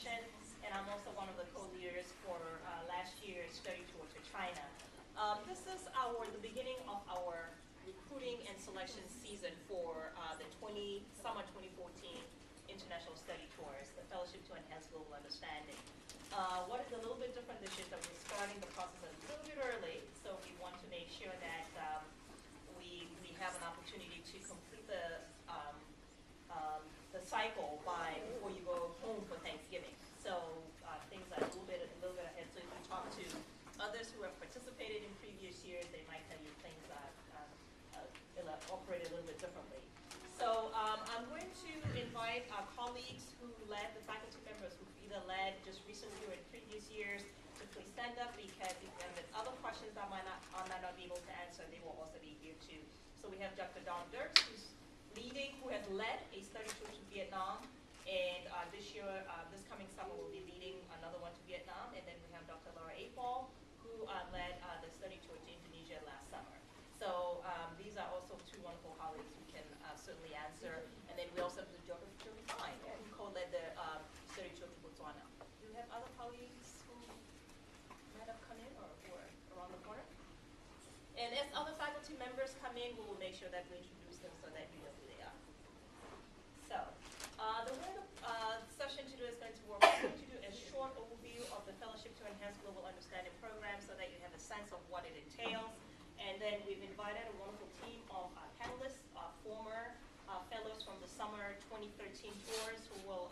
Education, and I'm also one of the co-leaders for last year's study tour to China. This is the beginning of our recruiting and selection season for the summer 2014 international study tours, the Fellowship to Enhance Global Understanding. What is a little bit different this year is that we're starting the process a little bit early, so we want to make sure that we have an opportunity to complete the cycle before you go home for Thanksgiving. So things are a little bit ahead. So if you talk to others who have participated in previous years, they might tell you things operate a little bit differently. So I'm going to invite our colleagues who led, the faculty members who've either led just recently or in previous years, to please stand up, because if there are other questions I might not be able to answer, they will also be here too. So we have Dr. Don Dirks, who has led a study tour to Vietnam, and this coming summer will be leading another one to Vietnam. And then we have Dr. Laura Apol, who led the study tour to Indonesia last summer. So these are also two wonderful colleagues who can certainly answer. And then we also have Dr. Joey Fine, who co-led the study tour to Botswana. Do we have other colleagues who might have come in or are around the corner? And as other faculty members come in, we will make sure that we introduce them so that you know who they are. So the way the session today is going to work, we're going to do a short overview of the Fellowship to Enhance Global Understanding program so that you have a sense of what it entails. And then we've invited a wonderful team of panelists, former fellows from the summer 2013 tours, who will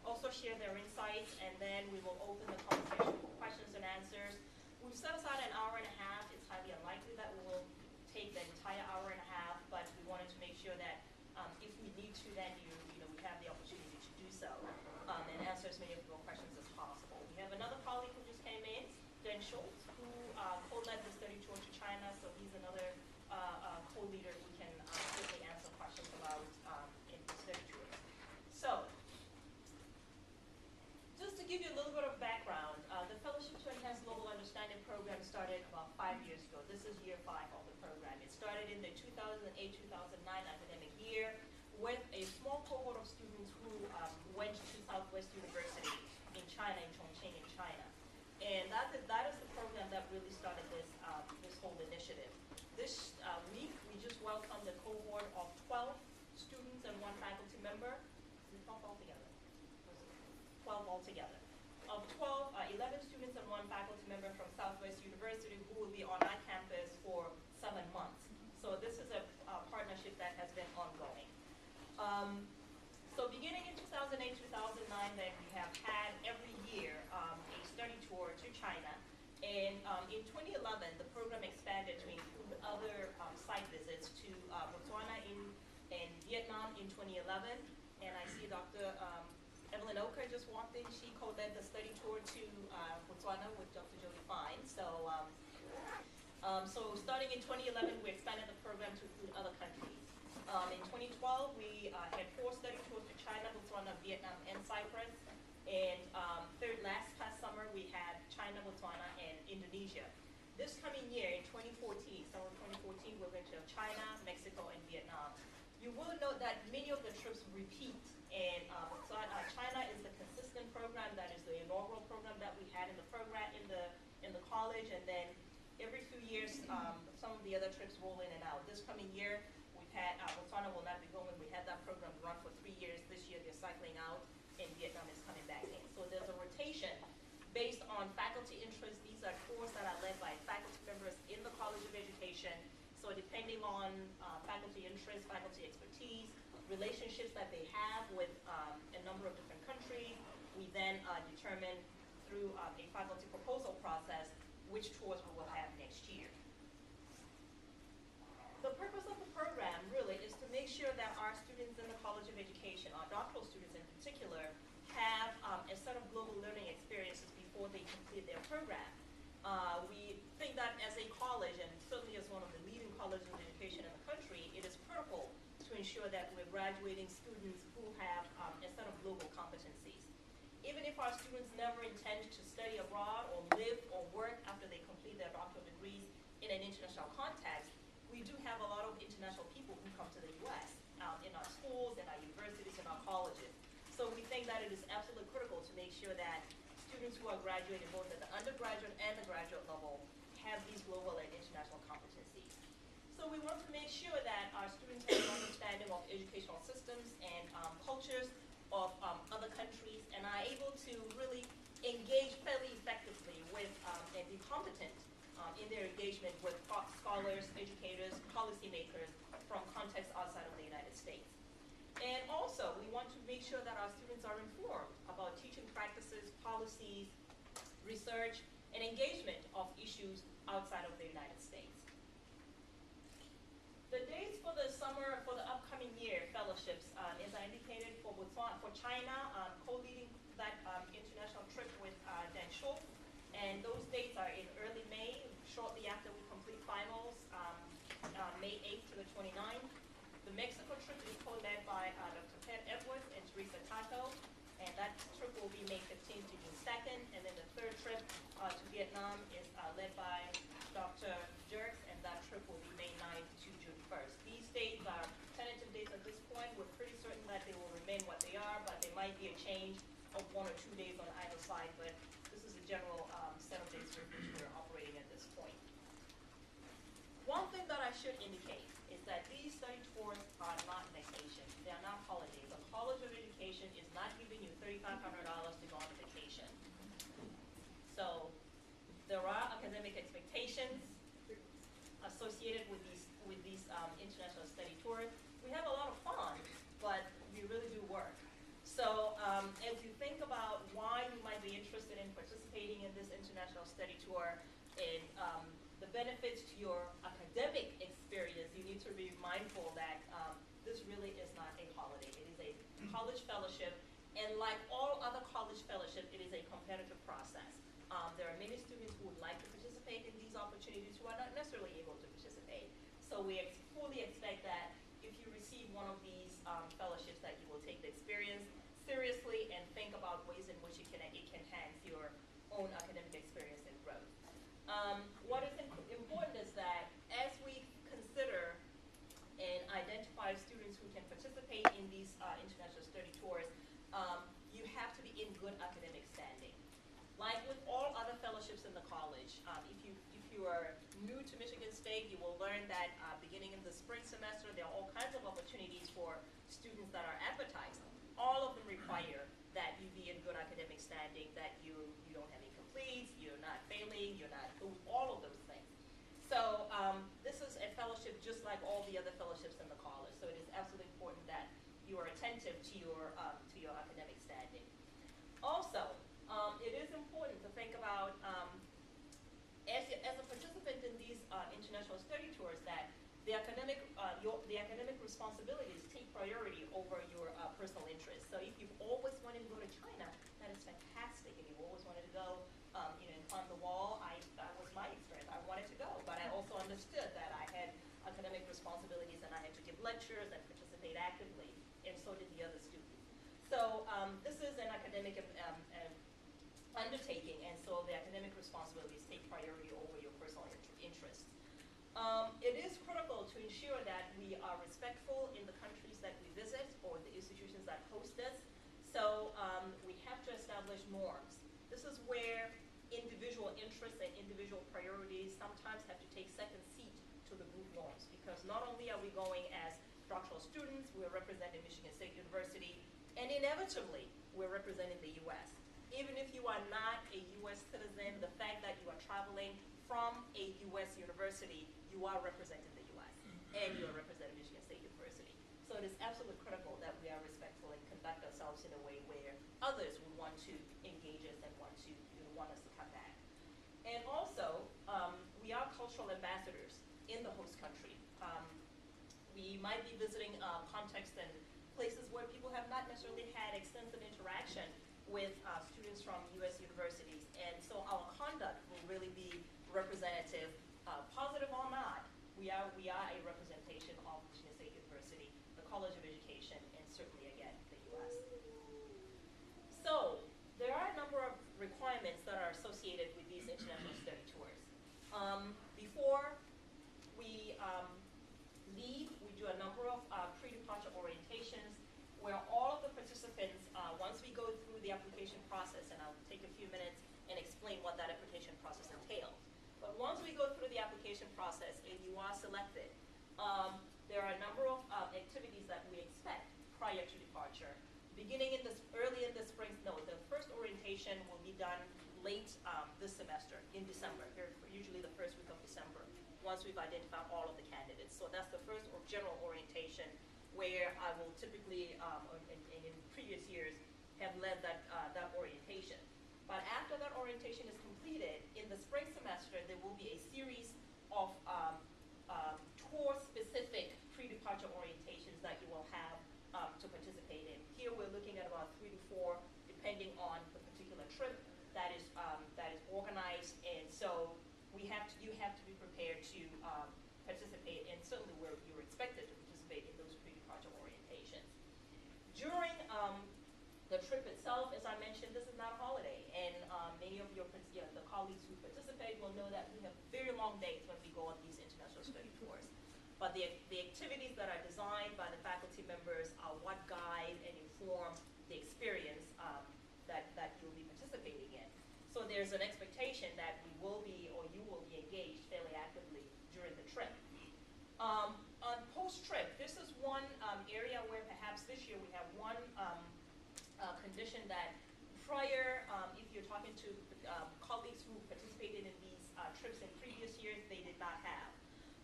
also share their insights, and then we will open the conversation for questions and answers. We've set aside an hour and a half. It's highly unlikely that we will take the entire hour and a half, but we wanted to make sure that if we need to, then we have the opportunity to do so and answer as many of your questions as possible. We have another colleague who just came in, Dan Schultz, who co-led the study tour to China, so he's another co-leader who can certainly answer questions about in the study tours. So, just to give you a little bit of background, the Fellowship to Enhance Global Understanding program started about 5 years ago. This is year 5 of the program. It started in the 2008-2009 academic year with a small cohort of students who went to Southwest University in China, in Chongqing, in China. And that is the program that really started this whole initiative. This week, we just welcomed a cohort of 12 students and 1 faculty member. 12 altogether. 12 altogether. Of 11 students and 1 faculty member from Southwest University who will be on our campus for 7 months. So this is a partnership that has been ongoing. So beginning in 2008-2009, then we have had every year a study tour to China. And in 2011, the program expanded to include other site visits to Botswana and Vietnam in 2011. And I see Dr. Evelyn Oker just walked in. She co-led the study tour to Botswana with Dr. Jody Fine. So starting in 2011, we expanded the program to include other countries. In 2012, we had 4 study tours to China, Botswana, Vietnam, and Cyprus. And past summer, we had China, Botswana, and Indonesia. This coming year, in 2014, summer 2014, we're going to have China, Mexico, and Vietnam. You will note that many of the trips repeat. And China is the consistent program. That is the inaugural program that we had in the program in the college. And then every few years, some of the other trips roll in and out. This coming year, we've had Botswana will not be going. We had that program run for 3 years. This year, they're cycling out, and Vietnam is coming back in. So there's a rotation based on faculty interests. These are tours that are led by faculty members in the College of Education. So depending on faculty interests, faculty expertise, relationships that they have with a number of different countries, we then determine through a faculty proposal process which tours we will have next year. The purpose of the program really is to make sure that our students in the College of Education, our doctoral students in particular, have a set of global learning experiences before they complete their program. We think that as a college, and certainly as one of the leading colleges of education in the country, it is critical to ensure that we're graduating students who have a set of global competencies. Even if our students never intend to study abroad or live or work after they complete their doctoral degrees in an international context, we do have a lot of international people who come to the U.S. In our schools, in our universities, in our colleges. So So we think that it is absolutely critical to make sure that students who are graduating both at the undergraduate and the graduate level have these global and international competencies. So we want to make sure that our students have an understanding of educational systems and cultures of other countries and are able to really engage fairly effectively with and be competent in their engagement with scholars, educators, policymakers from contexts outside of the United States. And also, we want to make sure that our students are informed about teaching practices, policies, research, and engagement of issues outside of the United States. The dates for the summer, for the upcoming year fellowships, as I indicated, for China, co-leading that international trip with Dan Schultz, and those dates are in early May, shortly after we complete finals, May 8th to the 29th. The Mexico trip is co-led by Dr. Pat Edwards and Teresa Tato, and that trip will be May 15th to June 2nd, and then the third trip to Vietnam is led by Dr. Jerks, and that trip will be May 9th to June 1st. These dates are tentative dates at this point. We're pretty certain that they will remain what they are, but there might be a change of 1 or 2 days on either side, but this is a general set of dates for which we're operating at this point. One thing that I should indicate is that these study tours are not vacation. They are not holidays. The College of Education is not giving you $3,500 to go on vacation. So there are academic expectations associated with these international study tours. We have a lot of fun, but we really do work. So as you think about why you might be interested in participating in this international study tour and the benefits to your academic experience, you need to be mindful that this really is not a holiday. It is a college fellowship, and like all other college fellowship, it is a competitive process. There are many students who would like to participate in these opportunities who are not necessarily able to participate. So we fully expect that if you receive one of these fellowships, that you will take the experience seriously and think about ways in which it can enhance your own academic experience and growth. What is important is that as we consider and identify students who can participate in these international study tours, you have to be in good academic standing. Like with all other fellowships in the college, if you are new to Michigan State, you will learn that beginning in the spring semester, there are all kinds of opportunities for students that are advertised. All of them require that you be in good academic standing, that you don't have incompletes, you're not failing, you're not all of those things. So this is a fellowship just like all the other fellowships in the college. So it is absolutely important that you are attentive to your academic standing. Also, it is important to think about as a participant in these international study tours that the academic responsibilities take priority over your personal interests. So if you've always wanted to go to China, that is fantastic. If you've always wanted to go, on the wall, that was my experience. I wanted to go, but I also understood that I had academic responsibilities and I had to give lectures and participate actively, and so did the other students. So this is an academic undertaking, and so the academic responsibilities take priority over your personal interests. It is critical to ensure that we are respectful in the countries that we visit or the institutions that host us. So we have to establish norms. This is where individual interests and individual priorities sometimes have to take second seat to the group norms, because not only are we going as doctoral students, we're representing Michigan State University, and inevitably we're representing the U.S. Even if you are not a U.S. citizen, the fact that you are traveling from a U.S. university, you are representing the U.S. and you are representing Michigan State University. So it is absolutely critical that we are respectful and conduct ourselves in a way where others will want to engage us and want us to come back. And also, we are cultural ambassadors in the host country. We might be visiting contexts and places where people have not necessarily had extensive interaction with students from U.S. universities, and so our conduct will really be representative, positive or not. We are a representation of Michigan State University, the College of Education, and certainly again the U.S. So there are a number of requirements that are associated with these international study tours. Before we leave, we do a number of pre-departure orientations where all of the participants, once we go through the application process, and I'll take a few minutes and explain what that application process entails. But once we go through the application process and you are selected, there are a number of activities that we expect prior to departure. Beginning early in the spring, the first orientation will be done late this semester in December, usually the first week of December, once we've identified all of the candidates. So that's the first general orientation where I will typically, and in previous years, have led that orientation. But after that orientation is completed, in the spring semester, there will be a series of tour-specific pre-departure orientations that you will have to participate in. Here we're looking at about 3 to 4, depending on the particular trip that is organized, and so you have to be prepared to participate, and certainly where you're expected to participate in those pre-departure orientations. During the trip itself, as I mentioned, this is not a holiday, and many of the colleagues who participate will know that we have very long days when we go on these international study tours. But the activities that are designed by the faculty members are what guide and inform the experience that you'll be participating in. So there's an expectation that we will be, or you will be, engaged fairly actively during the trip. On post-trip, this is one area where perhaps this year we have one condition that prior, if you're talking to colleagues who participated in these trips in previous years, they did not have.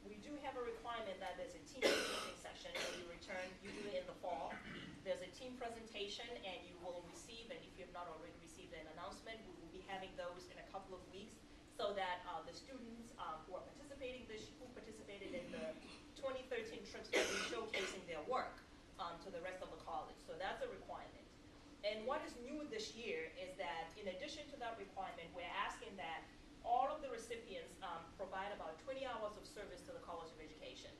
We do have a requirement that there's a team meeting session when you return, usually in the fall. There's a team presentation, and you will receive, and if you have not already received an announcement, we will be having those in a couple of weeks so that the students who participated in the 2013 trips will be showcasing their work to the rest of the college. So that's a requirement. And what is new this year is that in addition to that requirement, we're asking that all of the recipients provide about 20 hours of service to the College of Education.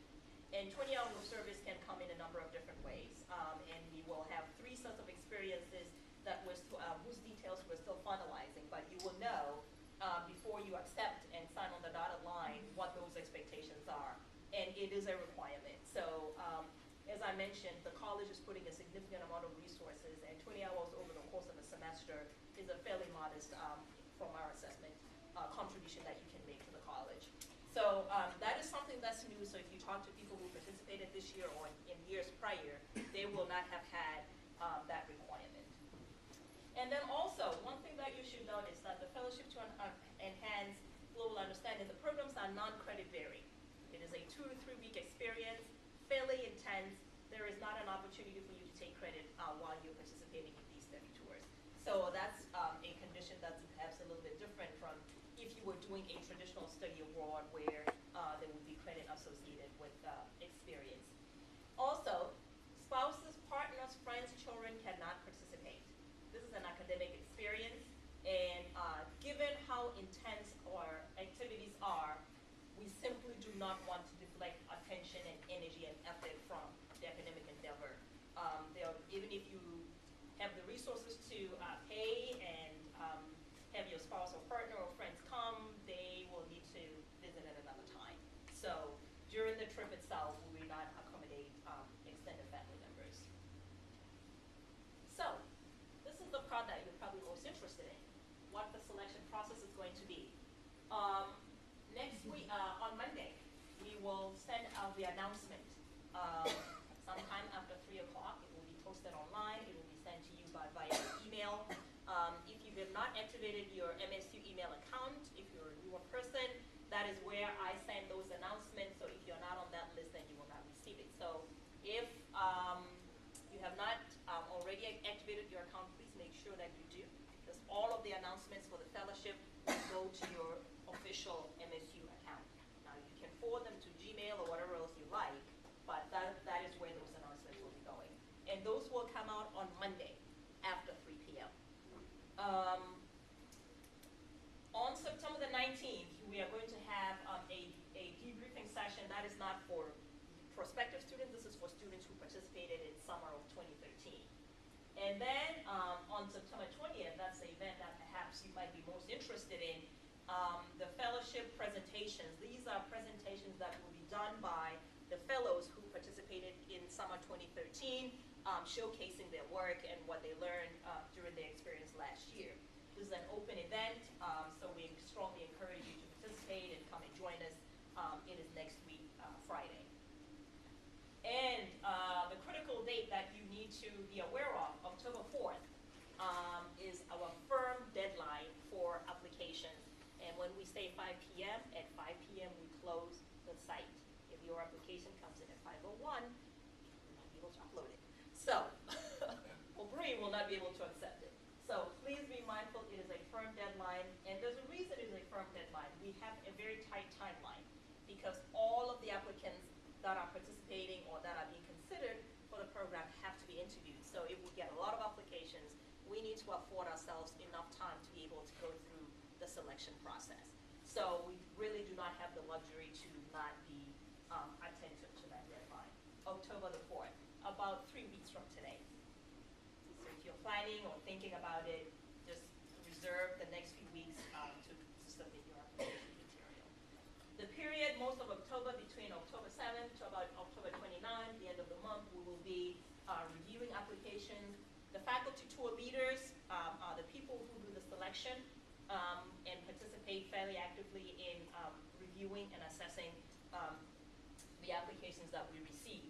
And 20 hours of service can come in a number of different ways. And we will have 3 sets of experiences that whose details we're still finalizing, but you will know before you accept and sign on the dotted line what those expectations are. And it is a requirement. So as I mentioned, the college is putting a significant amount of resources, and 20 hours over the course of a semester is a fairly modest, from our assessment, contribution that you can make to the college. So that is something that's new. So if you talk to people who participated this year or in years prior, they will not have had that requirement. And then also, one thing that you should note is that the Fellowship to Enhance Global Understanding, the programs are non-credit bearing. It is a 2 to 3 week experience, fairly intense. There is not an opportunity for you to take credit while you're participating in these study tours. So that's a condition that's perhaps a little bit different from if you were doing a traditional study abroad where there would be credit associated with experience. Also, spouses, partners, friends, children cannot participate. This is an academic experience, and given how intense our activities are, we simply do not want to deflect attention and energy and effort from the academic endeavor. Even if you have the resources to pay and have your spouse or partner or friends come, they will need to visit at another time. So during the trip itself, we will not accommodate extended family members. So this is the part that you're probably most interested in, what the selection process is going to be. Next week, on Monday, we will send out the announcement sometime after 3 o'clock. It will be posted online. It will be sent to you via email. If you have not activated your MSU email account, if you're a newer person, that is where I send those announcements. So if you're not on that list, then you will not receive it. So if you have not already activated your account, please make sure that you do, because all of the announcements for the fellowship go to your official MSU account. Now you can forward them to Gmail or whatever else you like, but that is where those announcements will be going. And those will come out on Monday after 3 p.m. On September the 19th, we are going to have a debriefing session. That is not for prospective students. This is for students who participated in summer of 2013. And then on September 20th, that's the event that perhaps you might be most interested in, the fellowship presentations. These are presentations that will be done by the fellows who participated in summer 2013, showcasing their work and what they learned considering their experience last year. This is an open event, so we strongly encourage you to participate and come and join us. It is next week, Friday. And the critical date that you need to be aware of, October 4th, is our firm deadline for applications. And when we say 5 p.m., at 5 p.m. we close the site. If your application comes in at 5:01, you'll not be able to upload it. So, well, Bree will not be able to accept it. So please be mindful, it is a firm deadline, and there's a reason it is a firm deadline. We have a very tight timeline because all of the applicants that are participating or that are being considered for the program have to be interviewed. So if we get a lot of applications, we need to afford ourselves enough time to be able to go through the selection process. So we really do not have the luxury to not be attentive to that deadline. October the 4th, about 3 weeks from today. So if you're planning or thinking about it, just reserve the next few weeks to submit your application material. The period, most of October, between October 7th to about October 29th, the end of the month, we will be reviewing applications. The faculty tour leaders are the people who do the selection and participate fairly actively in reviewing and assessing the applications that we receive.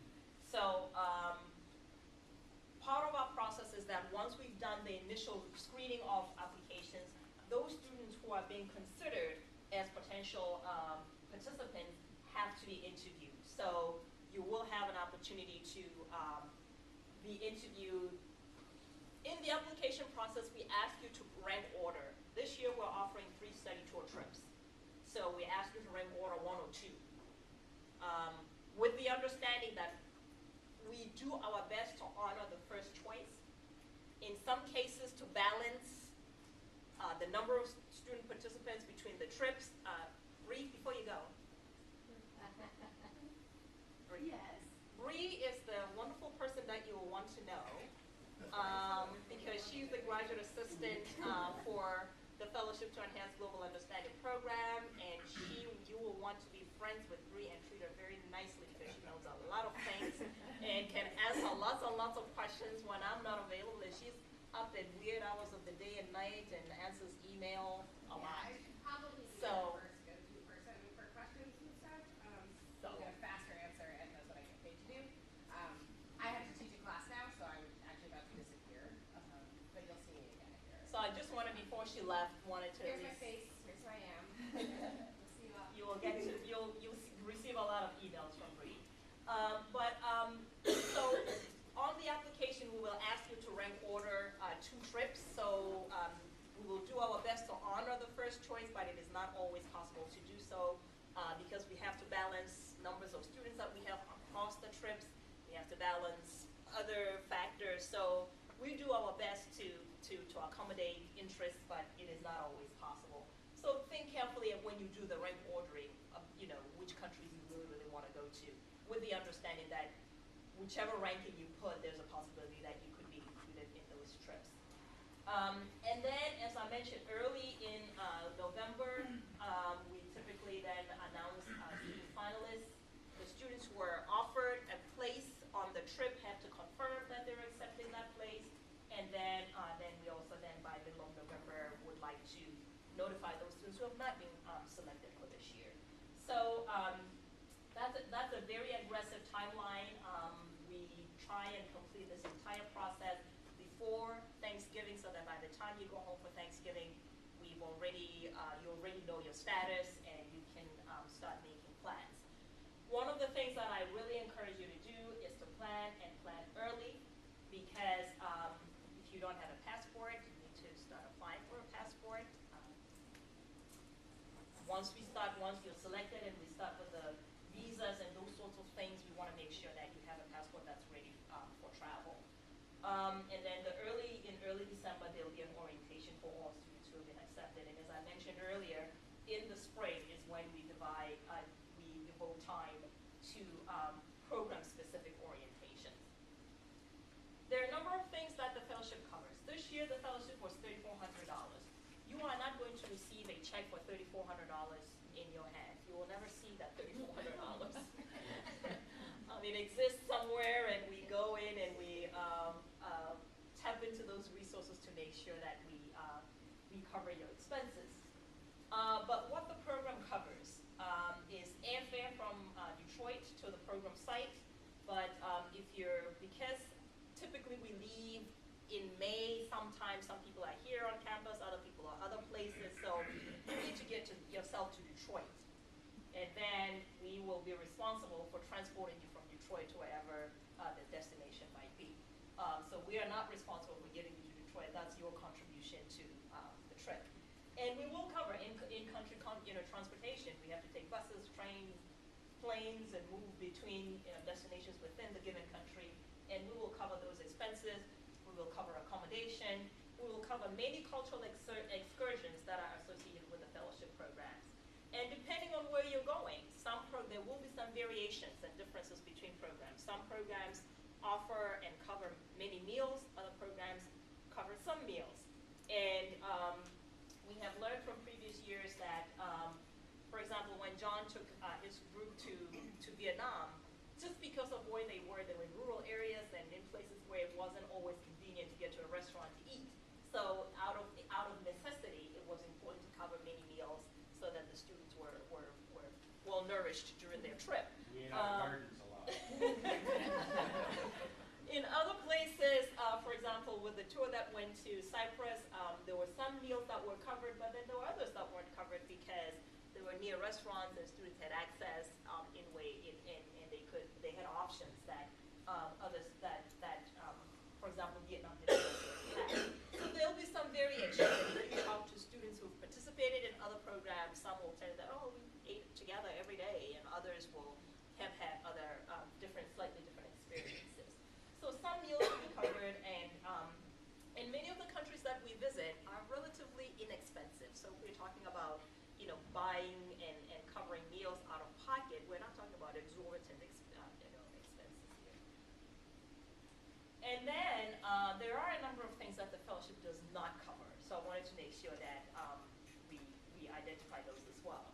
So part of our process is that once we've done the initial screening of applications, those students who are being considered as potential participants have to be interviewed. So you will have an opportunity to be interviewed. In the application process, we ask you to rank order. This year, we're offering 3 study tour trips. So we ask you to rank order 1 or 2. With the understanding that we do our best to honor the first choice. In some cases, to balance the number of student participants between the trips. Bree, before you go. Bree. Yes. Bree is the wonderful person that you will want to know. Because she's the graduate assistant for the Fellowship to Enhance Global Understanding program, and you will want to be friends with Bree and treat her very nicely because she knows a lot of things and can answer lots and lots of questions when I'm not available. And she's up at weird hours of the day and night and answers email a lot. I should probably be So, the first go-to person for questions and stuff. So. You get a faster answer and knows what I get paid to do. I have to teach a class now, so I'm actually about to disappear. But you'll see me again here. So I just wanted, before she left, wanted to Here's my face. Here's who I am. We'll see you all. you'll receive a lot of emails from Bree. So on the application, we will ask you to rank order 2 trips. So we will do our best to honor the first choice, but it is not always possible to do so because we have to balance numbers of students that we have across the trips. We have to balance other factors. So we do our best to accommodate interests, but it is not always possible. So think carefully of when you do the rank ordering of, which countries you really want to go to, with the understanding that whichever ranking you put, there's a possibility that you could be included in those trips. And then, as I mentioned, early in November, we typically then announce student finalists. The students who were offered a place on the trip have to confirm that they're accepting that place. And then we also by middle of November would like to notify those students who have not been selected for this year. So that's a very aggressive timeline. We try and complete this entire process before Thanksgiving, so that by the time you go home for Thanksgiving, you already know your status and you can start making plans. One of the things that I really encourage you to do is to plan and plan early, because if you don't have a passport, you need to start applying for a passport. Once you're selected and we start with the visas and those sorts of things, we want to make sure that you have a passport that's ready for travel. And then in early December, there will be an orientation for all students who have been accepted. And as I mentioned earlier, in the spring is when we devote time to program-specific orientation. There are a number of things that the fellowship covers. This year, the fellowship was $3,400. You are not going to receive a check for $3,400 in your hand. You will never see that $3,400. It exists somewhere, and we go in and we tap into those resources to make sure that we cover your expenses. But what the program covers is airfare from Detroit to the program site. But because typically we leave in May, sometimes some people are here on campus, other people are other places, so you need to get yourself to Detroit. And then we will be responsible for transporting you from Detroit to wherever the destination might be. So we are not responsible for getting you to Detroit. That's your contribution to the trip. And we will cover in-country transportation. We have to take buses, trains, planes, and move between destinations within the given country. And we will cover those expenses. We will cover accommodation. We will cover many cultural excursions that are associated with the fellowship programs. And depending on where you're going, there will be some variations and differences between programs. Some programs offer and cover many meals. Other programs cover some meals. And we have learned from previous years that, for example, when John took his group to Vietnam, just because of where they were in rural areas and in places where it wasn't always convenient to get to a restaurant to eat. So out of necessity, it was important to cover many meals so that the students were well nourished during their trip. We ate our gardens a lot. In other places, for example, with the tour that went to Cyprus, there were some meals that were covered, but then there were others that weren't covered because they were near restaurants and students had access and they had options that others that for example, Vietnam didn't necessarily have. So there'll be some variation. If you talk to students who've participated in other programs, some will tell you that, oh, we ate together every day, and others will have had other slightly different experiences. So some meals will be covered, and many of the countries that we visit are relatively inexpensive. So we're talking about, buying and covering meals out of pocket. We're not talking about exorbitant expenses here. And then there are a number of things that the fellowship does not cover. So I wanted to make sure that we identify those as well.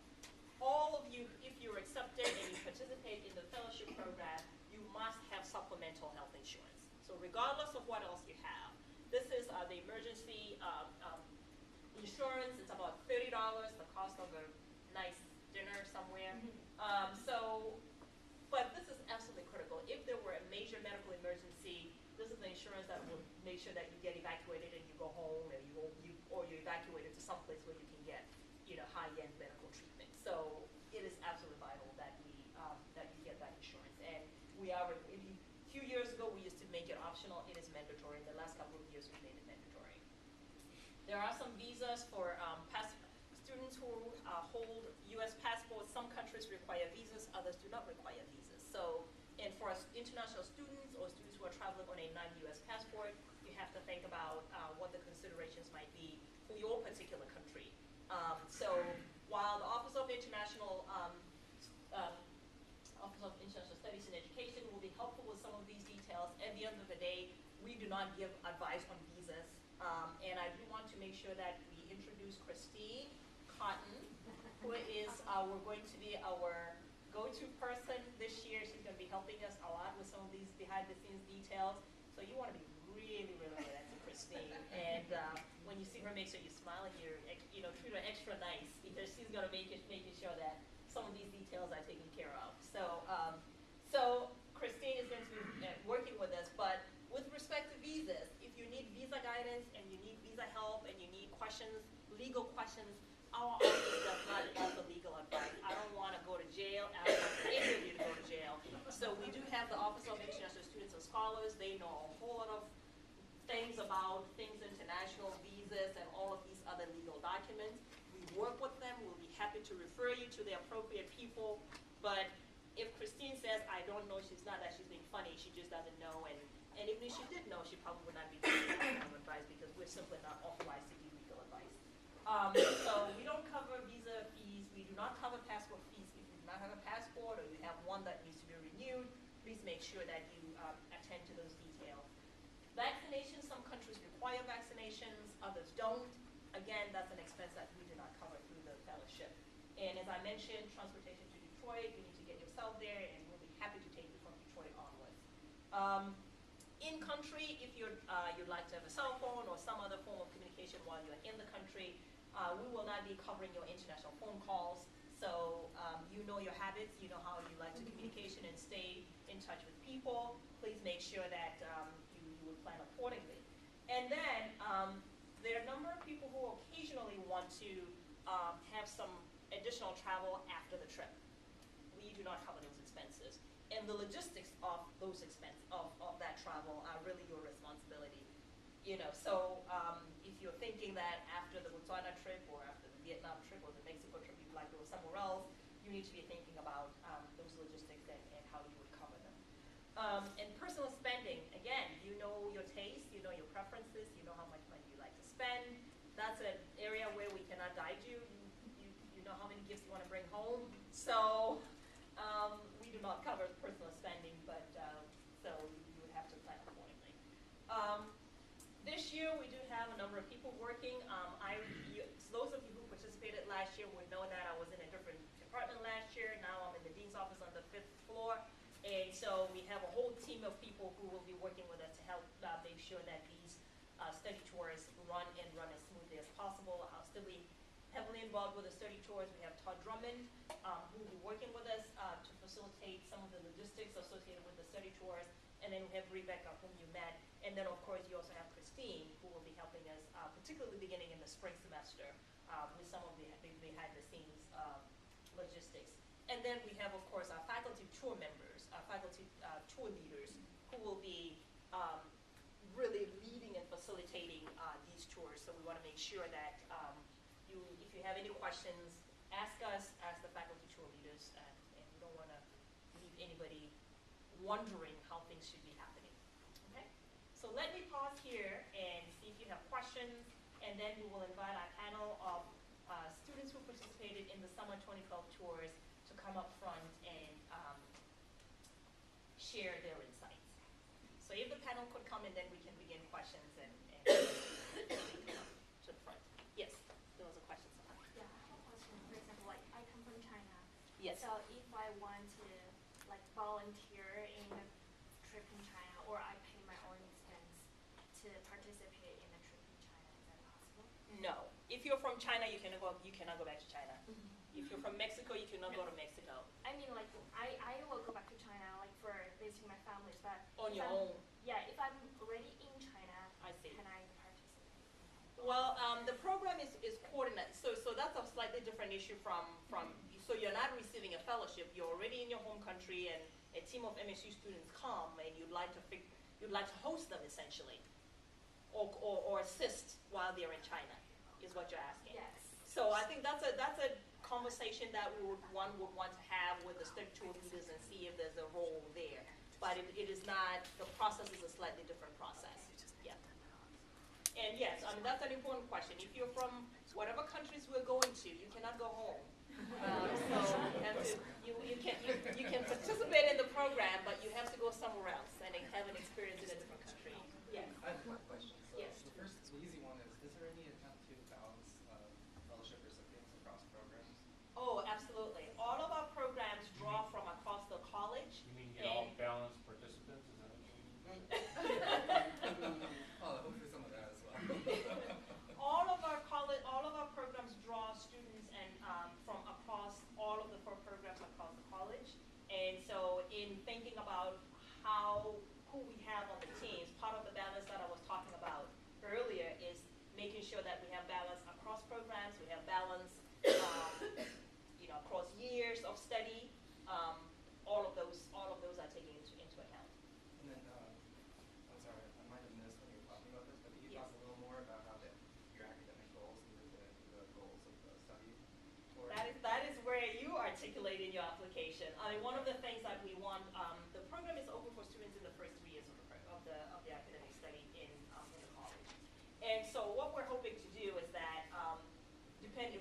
All of you, if you're accepted and you participate in the fellowship program, you must have supplemental health insurance. So regardless of what else you have, this is the emergency insurance. It's about $30, the cost of a nice dinner somewhere. But this is absolutely critical. If there were a major medical emergency, this is the insurance that will make sure that you get evacuated and you go home, or you're evacuated to some place where you can get, high-end medical treatment. So it is absolutely vital that you get that insurance. And a few years ago, we used to make it optional. It is mandatory. In the last couple of years, we've made it mandatory. There are some visas for students who hold U.S. passports. Some countries require visas, others do not require visas. So, and for international students or students who are traveling on a non-U.S. passport, you have to think about what the considerations might be for your particular country. So, while the Office of International Studies and Education will be helpful with some of these details, at the end of the day, we do not give advice on visas. And I do want to make sure that we introduce Christine Cotton, who is going to be our go-to person this year. She's going to be helping us a lot with some of these behind-the-scenes details. So you want to be really, really relaxed to Christine. And when you see her, make sure you smile and treat her extra nice, because she's going to making sure that some of these details are taken care of. So Christine is going to be working with us, but with respect to visas, if you need visa guidance and you need visa help and you need legal questions, our office does not offer legal advice. I don't want to go to jail. I don't want any of you to go to jail. So we do have the Office of International Students and Scholars. They know a whole lot of things about international visas and all of these other legal documents. We work with them. We'll be happy to refer you to the appropriate people. But if Christine says, I don't know, she's not that she's being funny, she just doesn't know. And even if she did know, she probably would not be giving legal advice, because we're simply not authorized to give legal advice. So we don't cover visa fees. We do not cover passport fees. If you do not have a passport or you have one that needs to be renewed, please make sure that you attend to those details. Vaccinations, some countries require vaccinations, others don't. Again, that's an expense that we do not cover through the fellowship. And as I mentioned, transportation to Detroit, you need to get yourself there, and we'll be happy to take you from Detroit onwards. In country, if you'd like to have a cell phone or some other form of communication communication while you're in the country. We will not be covering your international phone calls. So you know your habits, you know how you like to communication and stay in touch with people. Please make sure that you will plan accordingly. And then there are a number of people who occasionally want to have some additional travel after the trip. We do not cover those expenses. And the logistics of those expenses, of that travel are really your responsibility. You know, so if you're thinking that after the Botswana trip or after the Vietnam trip or the Mexico trip you'd like to go somewhere else, you need to be thinking about those logistics and how you would cover them. And personal spending, again, you know your taste, you know your preferences, you know how much money you like to spend. That's an area where we cannot guide you. You know how many gifts you want to bring home. So we do not cover personal spending, but so you would have to plan accordingly. This year we do have a number of people working. Those of you who participated last year would know that I was in a different department last year. Now I'm in the dean's office on the 5th floor. And so we have a whole team of people who will be working with us to help make sure that these study tours run as smoothly as possible. I'll still be heavily involved with the study tours. We have Todd Drummond, who will be working with us to facilitate some of the logistics associated with the study tours. And then we have Rebecca, whom you met. And then, of course, you also have Christine, who will be helping us, particularly beginning in the spring semester, with some of the behind-the-scenes logistics. And then we have, of course, our faculty tour members, our faculty tour leaders, who will be really leading and facilitating these tours. So we want to make sure that if you have any questions, ask us, ask the faculty tour leaders, and we don't want to leave anybody wondering how things should be happening. Okay? So let me pause here and see if you have questions, and then we will invite our panel of students who participated in the summer 2012 tours to come up front and share their insights. So if the panel could come, and then we can begin questions and to the front. Yes, there was a question. Yeah, I have a question. For example, like I come from China. Yes. So if I want to like volunteer in a trip in China, or I pay my own expense to participate in a trip in China, is that possible? No. If you're from China, you cannot go back to China. If you're from Mexico, you cannot go to Mexico. I mean, like I will go back to China like for visiting my families, but On if your I'm- own. Yeah, if I'm already in China, I see. can I participate? Well, the program is coordinated. So that's a slightly different issue from so you're not receiving a fellowship. You're already in your home country, and a team of MSU students come, and you'd like to host them essentially, or assist while they're in China, is what you're asking. Yes. So I think that's a conversation that one would want to have with the study tour leaders and see if there's a role there. But it is not, the process is a slightly different process. Yeah. And yes, I mean, that's an important question. If you're from whatever countries we're going to, you cannot go home. So you can participate in the program, but you have to go somewhere else and have an experience in a different country. Yes. I have one question. So Yes. the easy one is there any attempt to balance fellowship recipients across programs? Oh, absolutely. All of our programs draw from across the college. You mean get all balanced participants? Is that what you mean? Hopefully some of that as well. All of our programs draw students and from across all of the 4 programs across the college. And so in thinking about who we have on the teams, part of the balance that I was talking about earlier is making sure that we have balance across programs, we have balance across years of study. All of those are taken into account. And then, I'm sorry, I might have missed when you were talking about this, but can you Yes. talk a little more about how your academic goals lead into the goals of the study tour? That is where you articulate in your application. I mean, one of the things that we want, the program is open for students in the first 3 years of the academic study in the college. And so what we're hoping to do is that,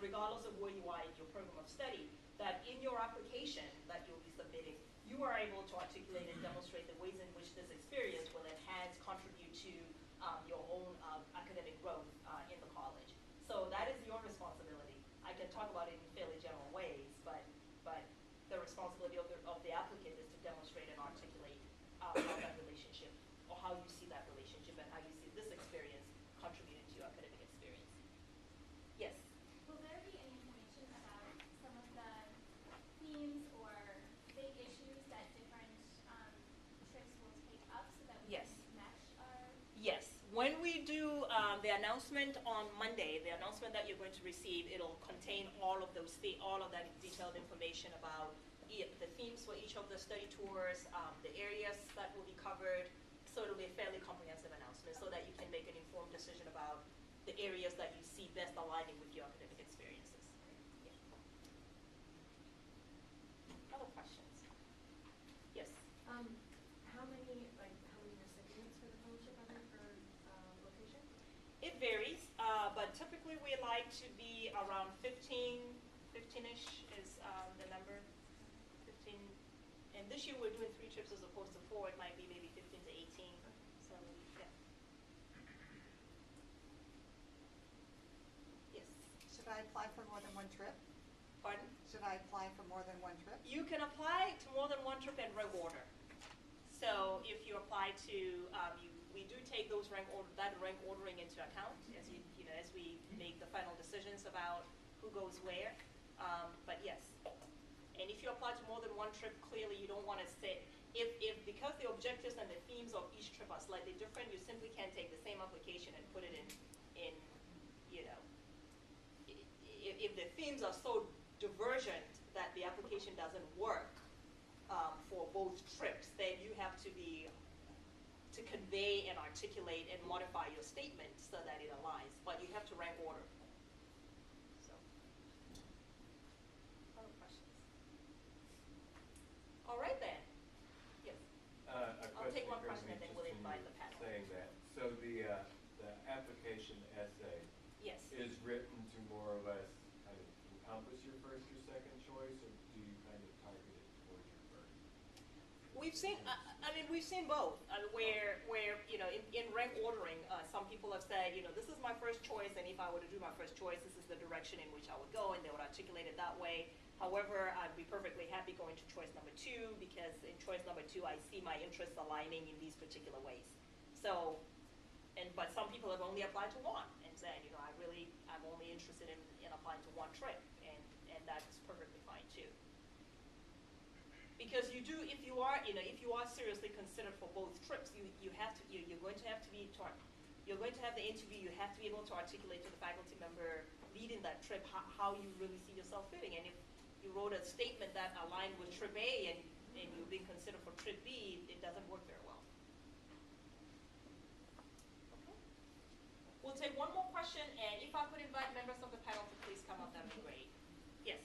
regardless of where you are in your program of study, that in your application that you'll be submitting, you are able to articulate and demonstrate the ways in which this experience will enhance, contribute to your own academic growth in the college. So that is your responsibility. I can talk about it in fairly general ways, but the responsibility of the applicant is to demonstrate and articulate how that relationship, or how you see that relationship, and how you see this experience contributing to your academic experience. announcement on Monday, the announcement that you're going to receive, it'll contain all of that detailed information about the themes for each of the study tours, the areas that will be covered. So it'll be a fairly comprehensive announcement so that you can make an informed decision about the areas that you see best aligning with your academic experiences. Yeah. Other questions? Yes. How many recipients for the fellowship are there per location? It varies, but typically we like to be around 15-ish is the number. 15, and this year we're doing 3 trips as opposed to 4. It might be maybe 15 to 18. So yeah. Yes. Should I apply for more than one trip? Pardon? Should I apply for more than one trip? You can apply to more than one trip and rank order. So if you apply to, we do take that rank ordering into account as we make the final decisions about who goes where. But yes, and if you apply to more than one trip, clearly you don't want to say because the objectives and the themes of each trip are slightly different, you simply can't take the same application and put it in if the themes are so divergent that the application doesn't work for both trips, then you have to convey and articulate and modify your statement so that it aligns. But you have to rank order. So, other questions? All right then. Yes. I'll take one question and then we'll invite the panel. Saying that, so the application essay Yes. is written to more or less kind of encompass your first or second choice, or do you kind of target it towards your first? We've seen, we've seen both, where in rank ordering, some people have said, this is my first choice, and if I were to do my first choice, this is the direction in which I would go, and they would articulate it that way. However, I'd be perfectly happy going to choice number 2, because in choice number 2, I see my interests aligning in these particular ways. So, but some people have only applied to one, and said, I'm only interested in applying to one trip, and that's perfectly fine too. Because if you are seriously considered for both trips, you're going to have the interview. You have to be able to articulate to the faculty member leading that trip how you really see yourself fitting. And if you wrote a statement that aligned with trip A and you're being considered for trip B, it doesn't work very well. Okay. We'll take one more question, and if I could invite members of the panel to please come up, that would be great. Yes.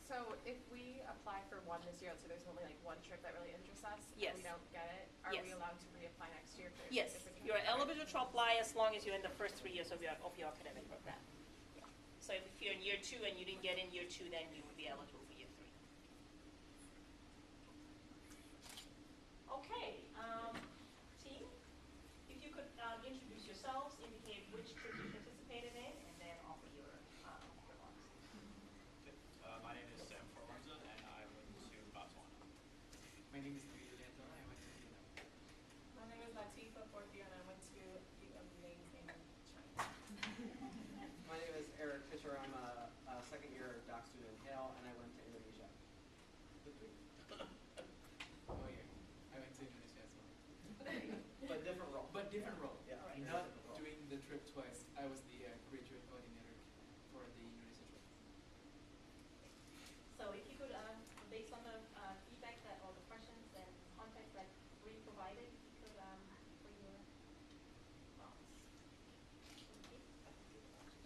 So if we apply for one this year, so there's only like one trip that really interests us, Yes. and we don't get it, are Yes. we allowed to reapply next year? For Yes, different you're trips? eligible to apply as long as you're in the first 3 years of your academic program. Yeah. So if you're in year 2 and you didn't get in year 2, then you would be eligible for year 3. Okay, team, if you could introduce yourselves, indicate which trip you participated in, and then offer your remarks. My name is Sam Formosa, and I went to Botswana. My name is Luis Oriento. I went to Vietnam. My name is Latifa, 4th year, and I went to the amazing China. My name is Eric Fisher. I'm a second year doc student in Hale, and I went to Indonesia. Oh yeah, I went to Indonesia as well. But different role. But different role. Yeah. All right. Not doing the trip twice. I was the graduate coordinator for the Indonesia trip. So if you could, based on the feedback or the questions and context that we provided, if you could bring your thoughts.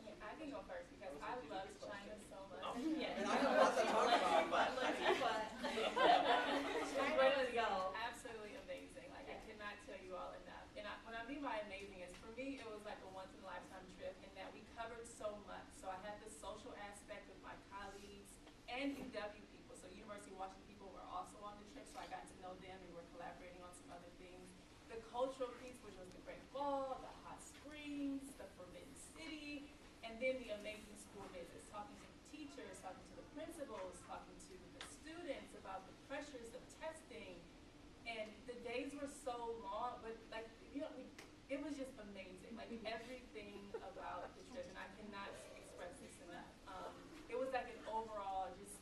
Yeah, I can go first because I love China so much. Yes. And I have lots to talk about, but China Ready to was go. absolutely amazing. Like I cannot tell you all enough. And what I mean by amazing is for me it was like a once in a lifetime trip in that we covered so much. So I had the social aspect with my colleagues and UW people. So University of Washington people were also on the trip, so I got to know them. We were collaborating on some other things. The cultural piece, which was the Great Ball, the hot springs, the Forbidden City, and then the amazing school visits, talking to the teachers, talking to the principals, talking to the students about the pressures of testing. And the days were so long, but it was just amazing. Like everything about the trip, and I cannot express this enough. It was like an overall just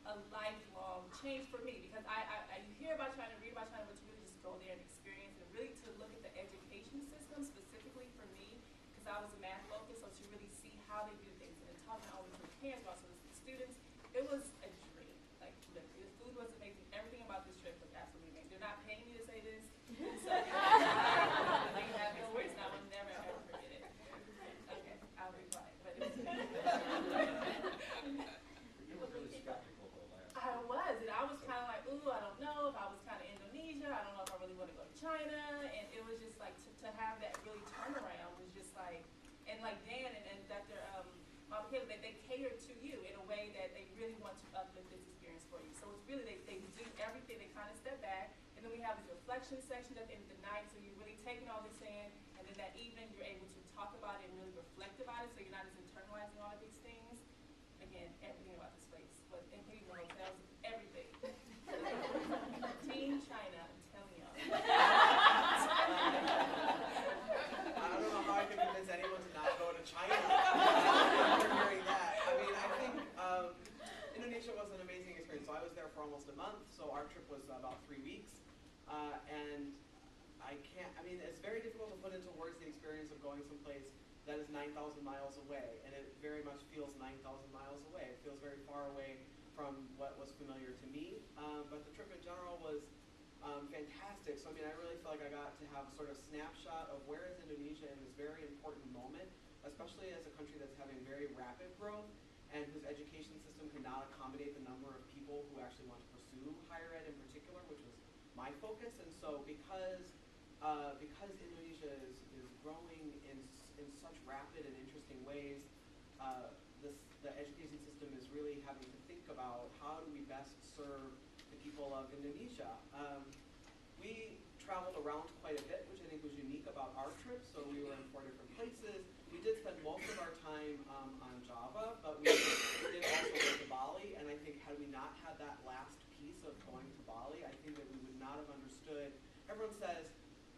a lifelong change for me because you hear about China, read about China, but to really just go there and experience and really to look at the education system specifically for me, because because I was a math focus, so to really see how they do things and then talking always with parents, but also with the students, it was a dream. Like literally, the food was amazing. Everything about this trip was absolutely amazing. They're not paying me to say this, so they have this voice, and I will never ever forget it. Okay, I'll be quiet, but it was. You were really skeptical though last. I was, and I was kind of like, ooh, I don't know if I was kind of Indonesia. I don't know if I really want to go to China, and it was just like to have that really turnaround was just like, and like Dan and Dr. Mama Kayla, they cater to you in a way that they really want to uplift this experience for you. So it's really, they do everything, they kind of step back, and then we have these reflection sections at the end of the night, so you're really taking all this in, and then that evening you're able to talk about it and really reflect about it, so you're not just internalizing all of these things. Again, everything about this place, but including the hotels, everything. Team China, I'm telling y'all. I don't know how I can convince anyone to not go to China after hearing that. I mean, I think Indonesia was an amazing experience. So I was there for almost a month, so our trip was about 3 weeks. And it's very difficult to put into words the experience of going someplace that is 9,000 miles away, and it very much feels 9,000 miles away. It feels very far away from what was familiar to me, but the trip in general was fantastic. So I mean, I really feel like I got to have a sort of snapshot of where is Indonesia in this very important moment, especially as a country that's having very rapid growth and whose education system cannot accommodate the number of people who actually want to pursue higher ed in particular, which was my focus. And so because Indonesia is growing in such rapid and interesting ways, the education system is really having to think about how do we best serve the people of Indonesia. We traveled around quite a bit, which I think was unique about our trip. So we were in 4 different places. We did spend most of our time on Java, but we did also go to Bali. And I think had we not had that last piece of going to Bali, I think that we would not have understood. Everyone says,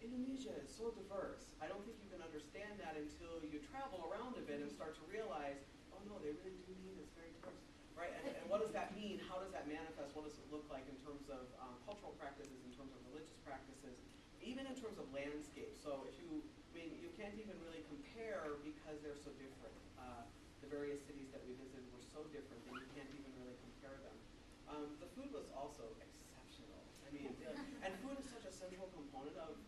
Indonesia is so diverse. I don't think you can understand that until you travel around a bit and start to realize, oh no, they really do mean it's very diverse, right? And what does that mean? How does that manifest? What does it look like in terms of cultural practices, in terms of religious practices, even in terms of landscape? So you can't even really compare because they're so different. The various cities that we visited were so different that you can't even really compare them. The food was also exceptional. I mean, and food is such a central component of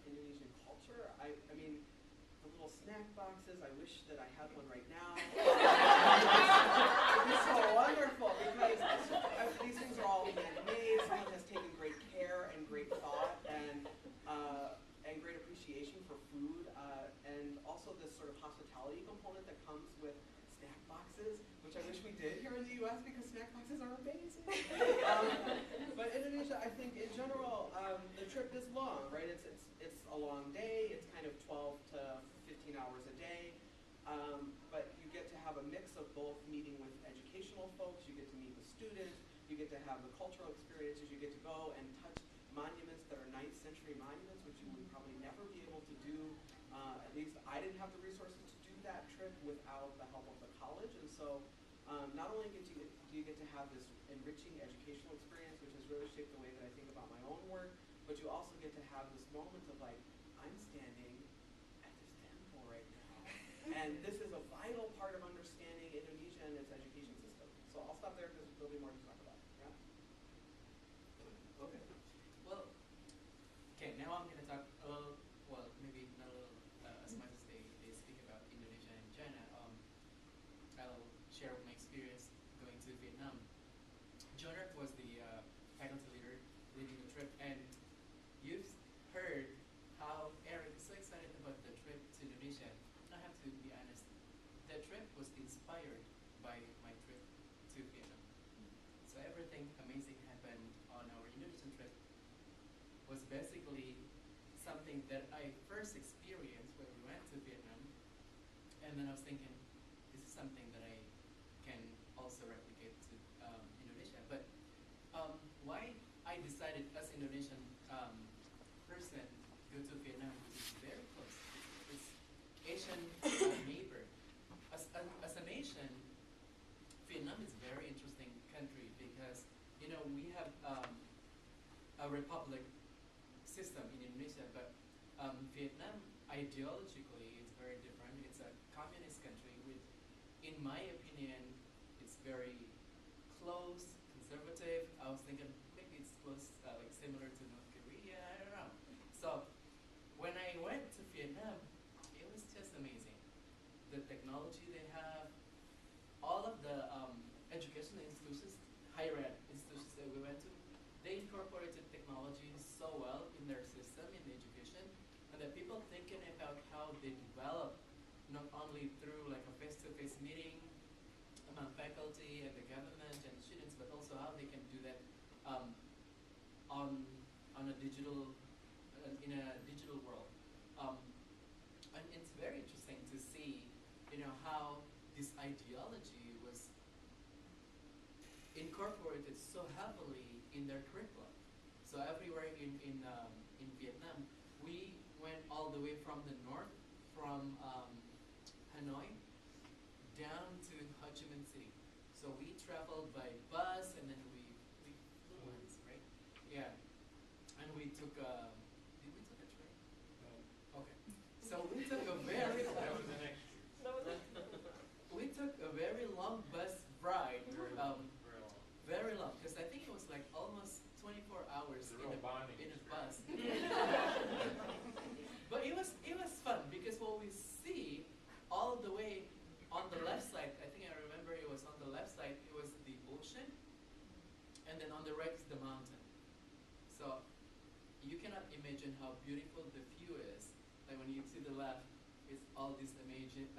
Indonesian culture. I mean, the little snack boxes, I wish that I had one right now. It's so wonderful because these things are all handmade. Someone has taken great care and great thought and great appreciation for food, and also this sort of hospitality component that comes with snack boxes, which I wish we did here in the U.S. because snack boxes are amazing. But Indonesia, I think in general, the trip is long, right? It's a long day. It's kind of 12 to 15 hours a day. But you get to have a mix of both meeting with educational folks, you get to meet with students, you get to have the cultural experiences, you get to go and touch monuments that are 9th century monuments, which you would probably never be able to do. At least I didn't have the resources to do that trip without the help of the college. And so not only do you get to have this enriching educational experience, which has really shaped the way that I think about my own work, but you also get to have this moment of like, I'm standing at this temple right now. And this is a vital part of understanding Indonesia and its education system. So I'll stop there because there'll be more to talk about. Yeah? Okay. Well, okay, now I'm going to talk a little, well, maybe not a little, as much as they speak about Indonesia and China. I'll share my experience going to Vietnam. Jonah was the faculty leader leading the trip, and you've heard how Eric is so excited about the trip to Indonesia. And I have to be honest, that trip was inspired by my trip to Vietnam. So everything amazing happened on our Indonesian trip was basically something that I first experienced when we went to Vietnam, and then I was thinking, this is something that I can also replicate to Indonesia. But why I decided as Indonesian person go to Vietnam, which is very close. It's Asian neighbor. As a nation, Vietnam is a very interesting country because we have a republic system in Indonesia, but Vietnam ideologically is very different. It's communist country with, in my opinion, it's very close, conservative. I was thinking maybe it's close, like similar to North Korea. I don't know. So when I went to Vietnam, it was just amazing. The technology they have, all of the educational institutions, higher ed institutions that we went to, they incorporated technology so well in their system, in the education, and that people thinking about how they develop not only through like a face-to-face meeting among faculty and the government and students, but also how they can do that on a digital, in a digital world. And it's very interesting to see, how this ideology was incorporated so heavily in their curriculum. So everywhere in Vietnam, we went all the way from the north, from Hanoi, down to Ho Chi Minh City. So we traveled by bus, and then we flew once, right? Yeah, and we took a. Did we take a train? No. Okay. So we took a very. That was an extra. We took a very long bus ride. Very long. Very long, because I think it was like almost 24 hours It's a real bonding in a experience. bus. But it was fun, because what we see all the way on the left side, I think I remember it was on the left side, it was the ocean, and then on the right is the mountain. So you cannot imagine how beautiful the view is. Like when you see the left, it's all this amazing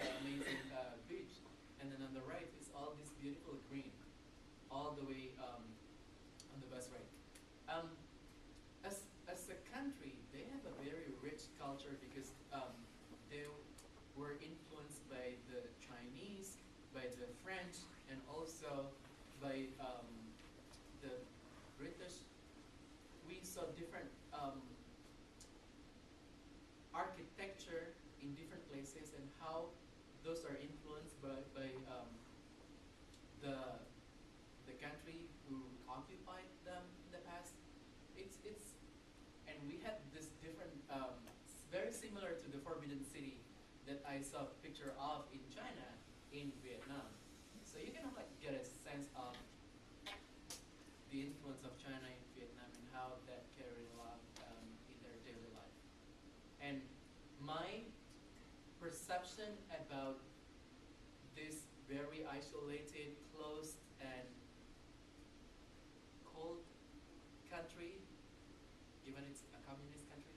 beach, and then on the right is all this beautiful green, all the way on the bus ride. As a country, they have a very rich culture, because they were influenced by the Chinese, by the French, and also by the British. We saw different architecture in different places, and how those are influenced by the country who occupied them in the past. And we had this different, very similar to the Forbidden City that I saw a picture of in China, in Vietnam. So you kind of like get a sense of the influence of China in Vietnam and how that carried along in their daily life. And my perception about this very isolated, closed, and cold country, given it's a communist country,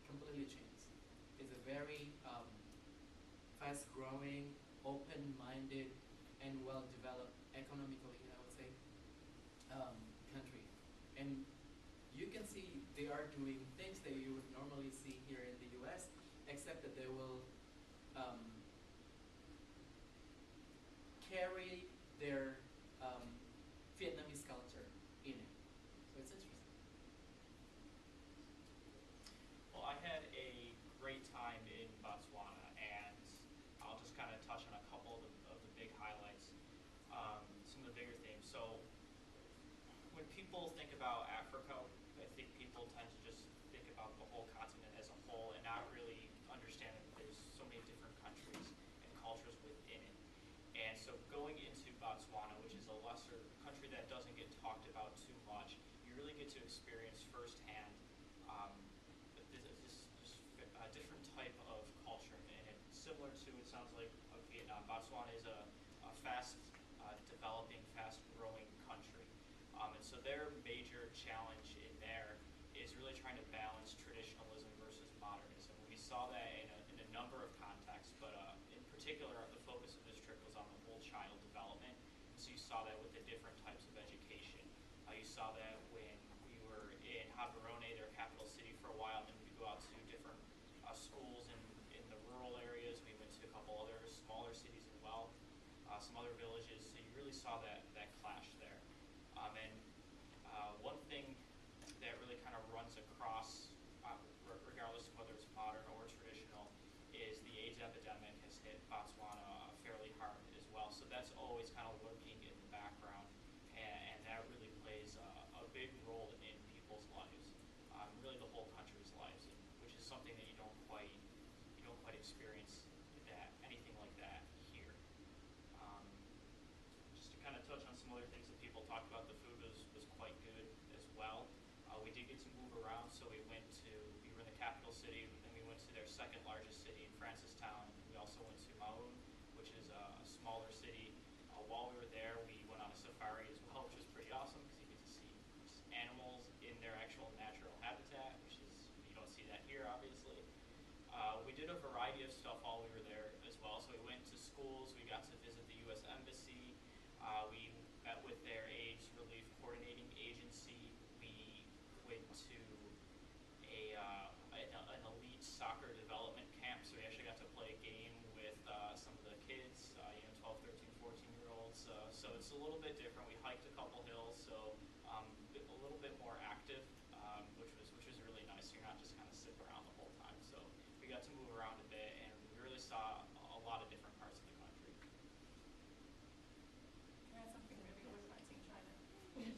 completely changed. It's a very fast-growing, open-minded, and well-developed economically, I would say, country. And you can see they are doing things that you would normally see here in the US, except that they will carry their Vietnamese culture in it. So it's interesting. Well, I had a great time in Botswana, and I'll just kind of touch on a couple of the big highlights, some of the bigger themes. So when people think about Africa, I think people tend to just think about the whole continent as a whole and not really understand that there's so many different countries and cultures within it. And so going into Botswana, which is a lesser country that doesn't get talked about too much, you really get to experience firsthand this different type of culture. And it's similar to, it sounds like, Vietnam. Botswana is a fast developing, fast growing country. And so their major challenge in there is really trying to balance traditionalism versus modernism. We saw that in a number of contexts, but in particular, the focus of this trip was on the whole child development. And so you saw that with the different types of education. You saw that when we were in Gaborone, their capital city, for a while, and then we'd go out to different schools in the rural areas. We went to a couple other smaller cities as well, some other villages. So you really saw that clash there. One thing that really kind of runs across, regardless of whether it's modern or traditional, is the AIDS epidemic has hit Botswana fairly hard as well. So that's always kind of lurking in the background, and that really plays a big role in people's lives, really the whole country's lives, which is something that you don't quite experience that anything like some other things that people talked about. The food was quite good as well. We did get to move around, so we were in the capital city, and we went to their second largest city in Francistown. We also went to Maun, which is a smaller city. While we were there, we went on a safari as well, which was pretty awesome because you get to see animals in their actual natural habitat, which is, you don't see that here, obviously. We did a variety of stuff while we were there as well. So we went to schools, we got to visit the U.S. Embassy, we met with their AIDS relief coordinating agency, we went to an elite soccer development camp, so we actually got to play a game with some of the kids, 12, 13, 14-year-olds, so it's a little bit different. We hiked a couple hills, so a little bit more active, which was really nice. You're not just kind of sitting around the whole time, so we got to move around a bit, and we really saw a lot of different parts of the country. Can I add something really quick about Team China?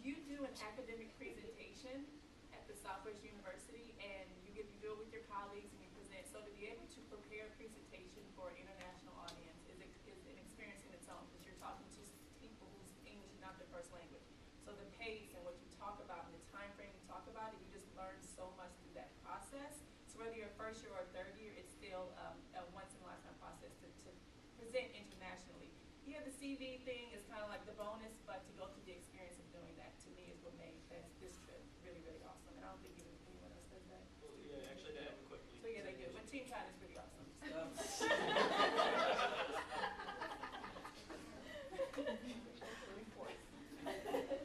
You do an academic presentation at the Southwest University, and you do it with your colleagues, and you present. So to be able to prepare a presentation for an international audience is an experience in its own, because you're talking to people whose English is not their first language. So the pace and what you talk about and the time frame you talk about it, you just learn so much through that process. So whether you're first year or third year, it's still a once in a lifetime process to present internationally. Yeah, the CV thing is kind of like the bonus, but to go through the experience of doing that, to me, is what made this trip really, really awesome. And I don't think anyone else does that. Well, yeah, actually, to add quickly. So yeah, they do. But Team China is pretty awesome.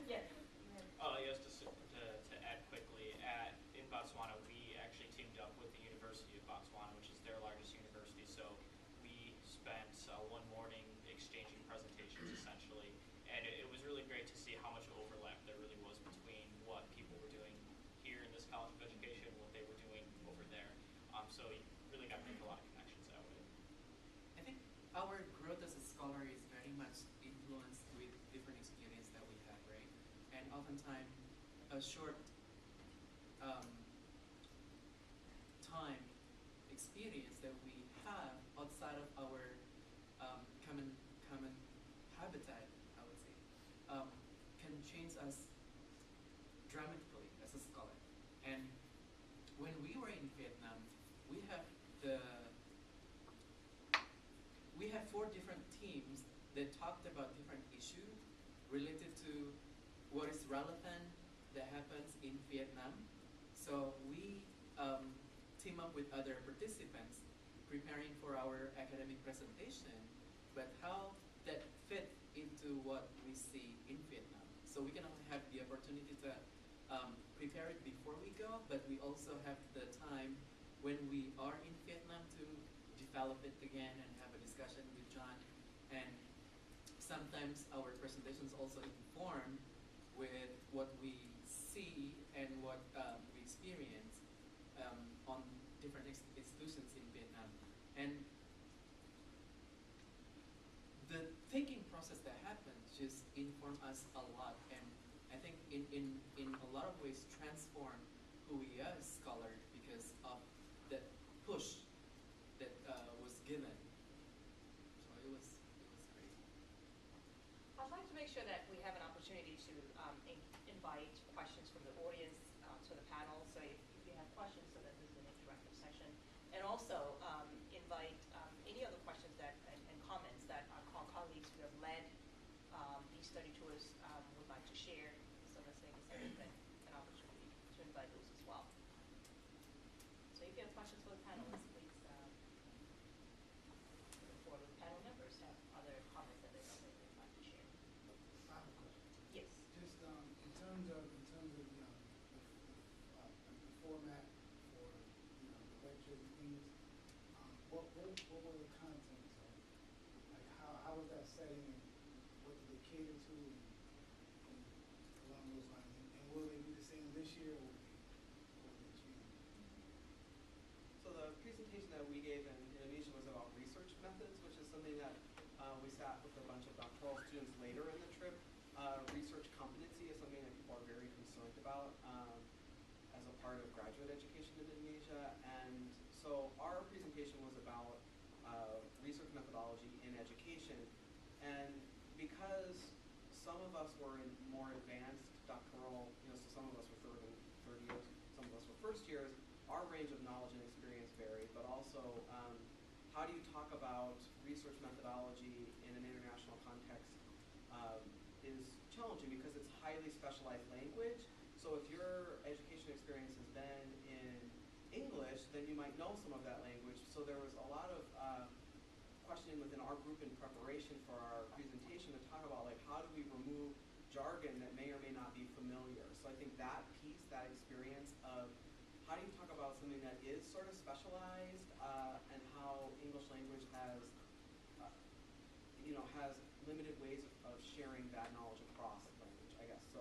Yes. Yes, to add quickly, in Botswana, we actually teamed up with the University of Botswana, which is their largest university. So we spent one morning exchanging presentations, essentially, and it was really great to see how much overlap there really was between what people were doing here in this College of Education and what they were doing over there. So you really got to make a lot of connections that way. I think our growth as a scholar is very much influenced with different experience that we have, right? And oftentimes, a short time experience that we have outside of our common habitat, I would say, can change us dramatically as a scholar. And when we were in Vietnam, we have 4 different teams that talked about different issues related to what is relevant that happens in Vietnam. So we team up with other participants preparing for our academic presentation, but how that fit into what we see in Vietnam. So we can only have the opportunity to prepare it before we go, but we also have the time when we are in Vietnam to develop it again and have a discussion with John. And sometimes our presentations also inform with what we see and what we experience on different institutions in Vietnam. And the thinking process that happens just inform us a lot, and I think in a lot of ways transform who we are as scholars because of that push that was given. So it was great. I'd like to make sure that we have an opportunity to invite questions from the audience to the panel. So if you have questions, so that this is an interactive session. And also invite any other questions and comments that our colleagues who have led these study tours would like to share. So let's make this an opportunity to invite those as well. So if you have questions for the panelists, please for the panel members have other comments that they'd like to share. I have a question. Yes. Just in terms of the format for the lectures and things, what were the contents of it? Like how was that setting, and what did they cater to, and along those lines? And will they be the same this year, or will they change? So the presentation that we gave in Indonesia was about research methods, which is something that we sat with a bunch of doctoral students later in the trip. Research competency is something that people are very concerned about as a part of graduate education in Indonesia. And so our presentation was about research methodology in education. And because some of us were in more advanced doctoral, so some of us were third years, some of us were first years. Our range of knowledge and experience varied, but also how do you talk about research methodology in an international context is challenging because it's highly specialized language. So if your education experience has been in English, then you might know some of that language. So there was a lot of questioning within our group in preparation for our presentation to talk about like how do we remove jargon that may or may not be familiar. So I think that piece, that experience of how do you talk about something that is sort of specialized and how English language has has limited ways of sharing that knowledge across language, I guess. So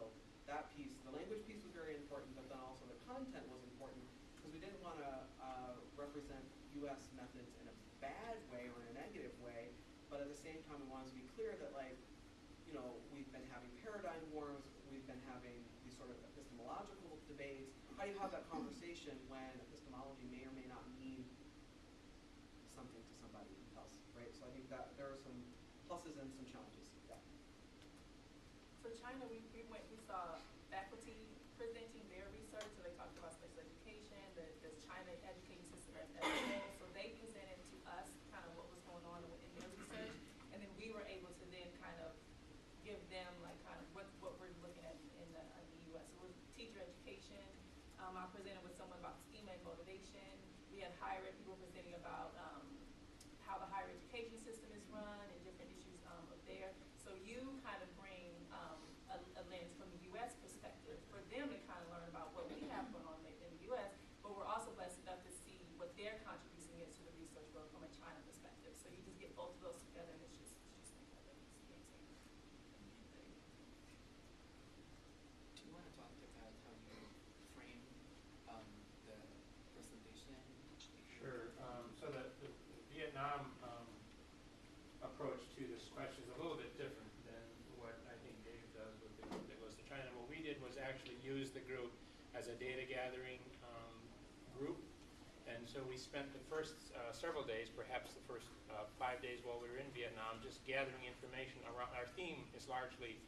that piece, the language piece was very important, but then also the content was important because we didn't want to represent U.S. methods in a bad way or in a negative way, but at the same time we wanted to be clear that we've been having paradigm wars, we've been having these sort of epistemological debates. How do you have that conversation when epistemology may or may not mean something to somebody else, right? So I think that there are some pluses and some challenges. Yeah. For China, we saw faculty presenting their research, so they talked about special education, the China education system as a whole. So they presented to us kind of what was going on in their research, and then we were able to then kind of give them like kind of what we're looking at in the U.S. So it was teacher education. I presented with someone about schema and motivation. We had higher ed people presenting about how the higher education system is run and different issues of there. So you kind of bring a lens from the U.S. perspective for them to kind of learn about what we have going on in the U.S., but we're also blessed enough to see what their contribution is to the research world from a China perspective. So you just get both of those together and it's just another experience. Do you want to talk about how you frame the presentation? Sure. So the Vietnam approach to this question is a little bit different than what I think Dave does with the group that goes to China. What we did was actually use the group as a data gathering group. And so we spent the first several days, perhaps the first 5 days while we were in Vietnam, just gathering information around. Our theme is largely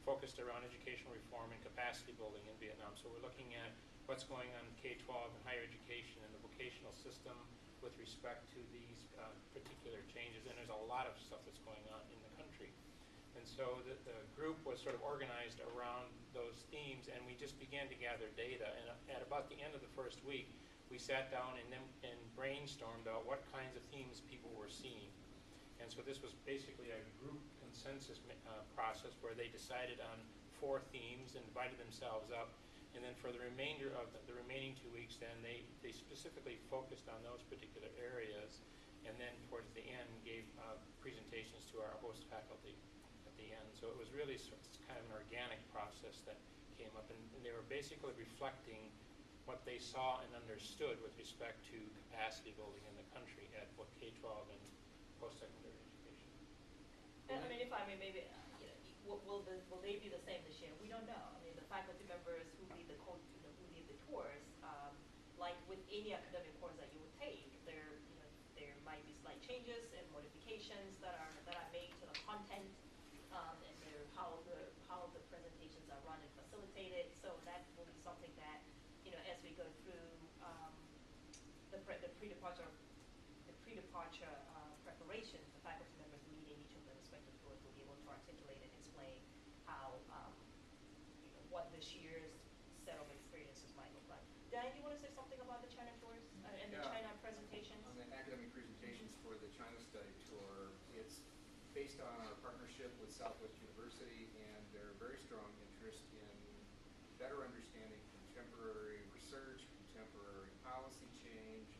focused around educational reform and capacity building in Vietnam. So we're looking at what's going on in K-12 and higher education and the vocational system with respect to these particular changes. And there's a lot of stuff that's going on in the country. And so the group was sort of organized around those themes, and we just began to gather data. And at about the end of the first week, we sat down and brainstormed out what kinds of themes people were seeing. And so this was basically a group consensus process where they decided on 4 themes and divided themselves up. And then for the remainder of the remaining 2 weeks, then they specifically focused on those particular areas, and then towards the end gave presentations to our host faculty at the end. So it was really kind of an organic process that came up, and they were basically reflecting what they saw and understood with respect to capacity building in the country at both K-12 and post-secondary education. I mean, if I may, maybe, will they be the same this year? We don't know. I mean, the faculty members who lead the tours, like with any academic course that you would take, there might be slight changes and modifications that are made to the content, and how the presentations are run and facilitated. So that will be something that, as we go through the pre-departure preparation, the faculty members leading each of the respective tours will be able to articulate and explain how, what this year's set of experiences might look like. Dan, you want to say something about the China tours and the China presentations? On the academic presentations for the China study tour, it's based on our partnership with Southwest University and their very strong interest in better understanding contemporary research, contemporary policy change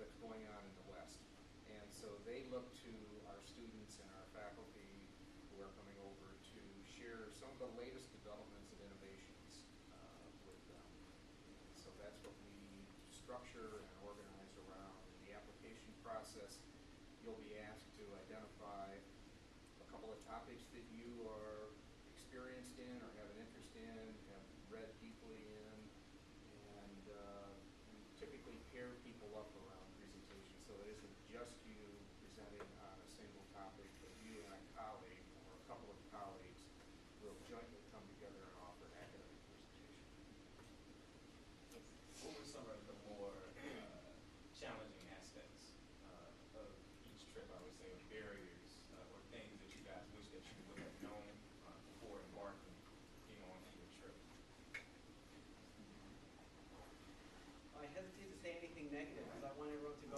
that's going on in the West. And so they look to our students and our faculty who are coming over to share some of the latest developments and innovations with them. And so that's what we structure and organize around. In the application process, you'll be asked to identify a couple of topics that you are experienced in or have an interest in, have read deeply in, and we typically pair people up around presentations, so it isn't just you presenting on a single topic, but you and a colleague or a couple of colleagues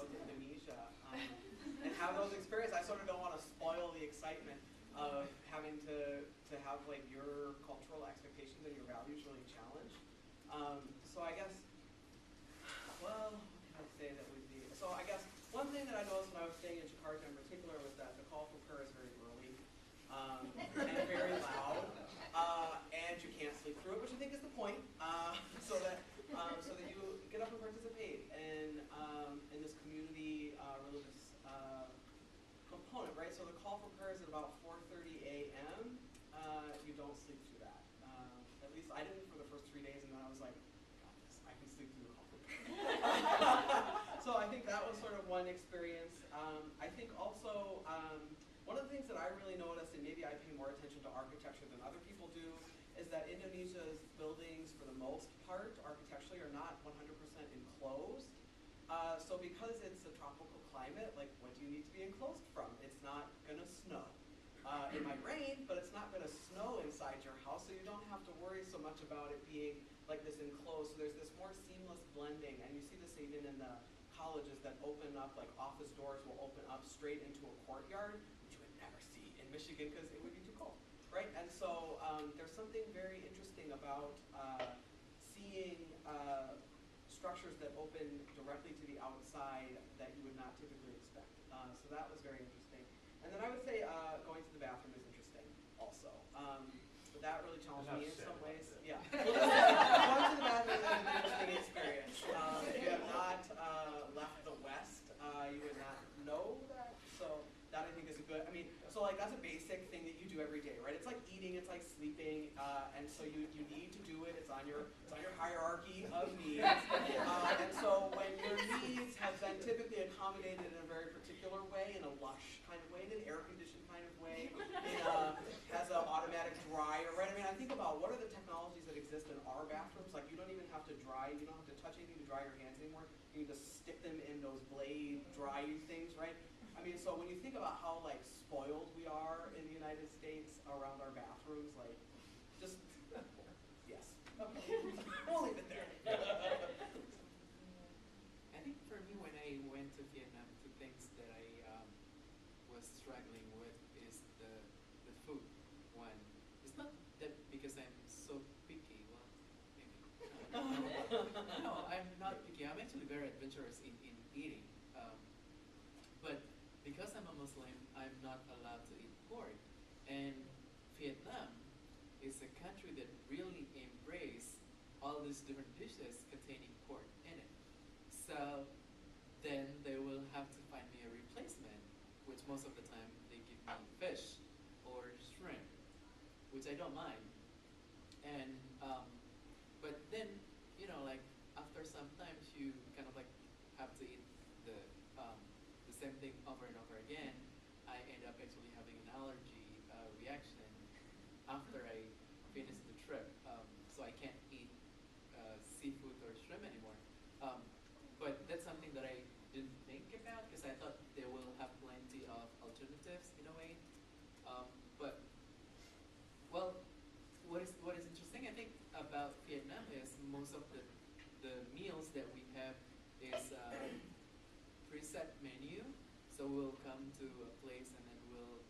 go to Indonesia and have those experiences. I sort of don't want to spoil the excitement of having to have like your cultural expectations and your values really challenged. So I guess, well, what can I say that would be? So I guess one thing that I noticed when I was staying in Jakarta in particular was that the call for prayer is very early and very loud, and you can't sleep through it, which I think is the point. So that you get up and participate in this community religious component, right? So the call for prayer is at about 4:30 a.m. You don't sleep through that. At least I didn't for the first 3 days, and then I was like, got this. I can sleep through the call for prayer. So I think that was sort of one experience. I think also one of the things that I really noticed, and maybe I pay more attention to architecture than other people do, is that Indonesia's buildings, for the most part, architecturally, are not 100% enclosed. So because it's a tropical climate, like, what do you need to be enclosed from? It's not gonna snow. It might rain, but it's not gonna snow inside your house, so you don't have to worry so much about it being like this enclosed. So there's this more seamless blending, and you see this even in the colleges that open up, like office doors will open up straight into a courtyard, which you would never see in Michigan because it would be too cold, right? And so there's something very interesting about seeing structures that open directly to the outside that you would not typically expect. So that was very interesting. And then I would say going to the bathroom is interesting also. But that really challenged me in some ways. Yeah. Going to the bathroom is an interesting experience. If you have not left the West, you would not know that. So that I think is a good, I mean, so like that's a basic thing that you do every day, right? It's like eating, it's like sleeping, and so you need to do it. It's on your hierarchy of needs. And so when your needs have been typically accommodated in a very particular way, in a lush kind of way, in an air-conditioned kind of way, has an automatic dryer, right? I mean, I think about what are the technologies that exist in our bathrooms. Like, you don't even have to dry, you don't have to touch anything to dry your hands anymore. You can just stick them in those blade dry things, right? I mean, so when you think about how like spoiled we are in the United States around our bathrooms, like, just, yes. Okay. We'll leave it there. I think for me, when I went to Vietnam, two things that I was struggling with is the food. One, it's not that because I'm so picky. Well, maybe. No, I'm not picky. I'm actually very adventurous in eating. But because I'm a Muslim, I'm not allowed to eat pork. And Vietnam is a country that really embraces all these different dishes containing pork in it. So then they will have to find me a replacement, which most of the time they give me fish or shrimp, which I don't mind. And but then, you know, like after some time you kind of like have to eat the same thing over and over again. I end up actually having an allergy reaction after I finish the trip, so I can't eat seafood or shrimp anymore. But that's something that I didn't think about because I thought they will have plenty of alternatives in a way. But well, what is interesting I think about Vietnam is most of the meals that we have is preset menu. So we'll come to a place and then we'll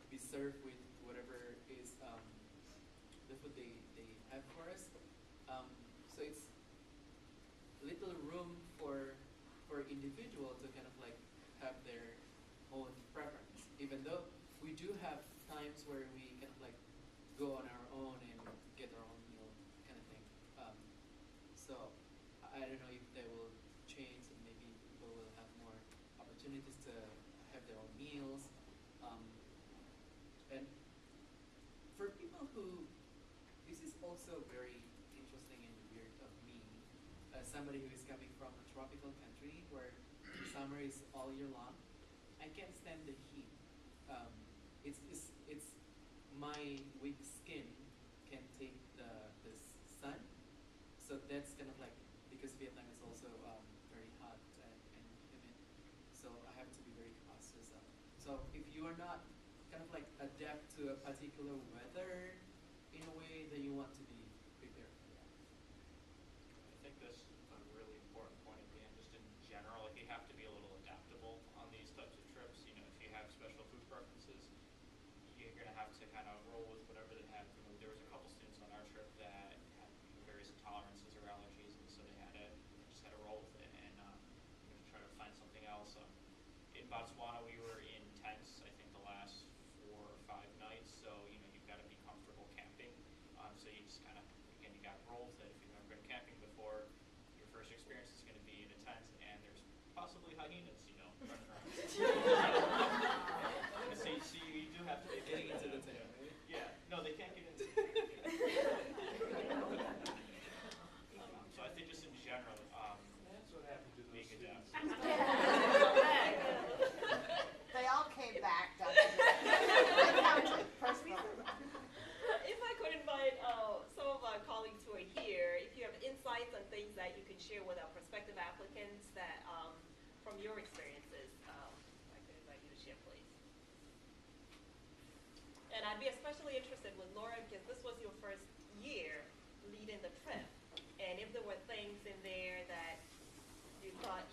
be served with whatever is the food they have for us. So it's little room for individual to kind of like have their own preference. Even though we do have times where we kind of like go on our own and get our own meal kind of thing. So I don't know if they will change and maybe people will have more opportunities to have their own meals. And for people who, this is also very interesting and weird of me, as somebody who is coming from a tropical country where summer is all year long, I can't stand the heat. It's my weak skin can take the sun, so that's kind of like, because Vietnam is also very hot and humid, so I have to be very cautious of. So if you are not kind of like adapt to a particular weather in a way, then you want to be prepared for that. I think that's a really important point at the end, just in general, like you have to be a little preferences, you're going to have to kind of roll with whatever they have. You know, there was a couple students on our trip that had various intolerances or allergies, and so just had to roll with it and try to find something else. In Botswana, we were in tents, I think, the last 4 or 5 nights, so you've got to be comfortable camping. So you just kind of, again, you got to roll with it. If you've never been camping before, your first experience is going to be in a tent, and there's possibly hyenas, running around. So you do have to be Getting into the tent, right? Yeah, no, they can't get into the so I think just in general, That's what happened to those being students. They all came back, Dr. I counted, first of all. If I could invite some of our colleagues who are here, if you have insights on things that you can share with our prospective applicants that, from your experiences, I could invite you to share, please. And I'd be especially interested with Laura because this was your first year leading the trip. And if there were things in there that you thought,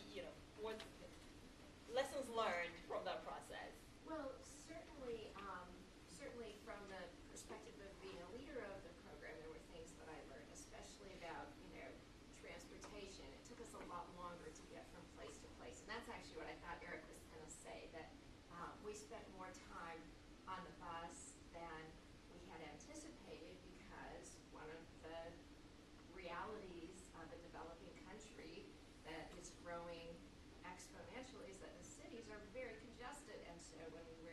what lessons learned from that process. Well, certainly from the perspective of being a leader of the program, there were things that I learned, especially about, transportation. It took us a lot longer to get from place to place. And that's actually what I thought Eric was going to say, that we spent more time on the bus than we had anticipated because one of the realities of a developing country that is growing exponentially is that the cities are very congested. And so when we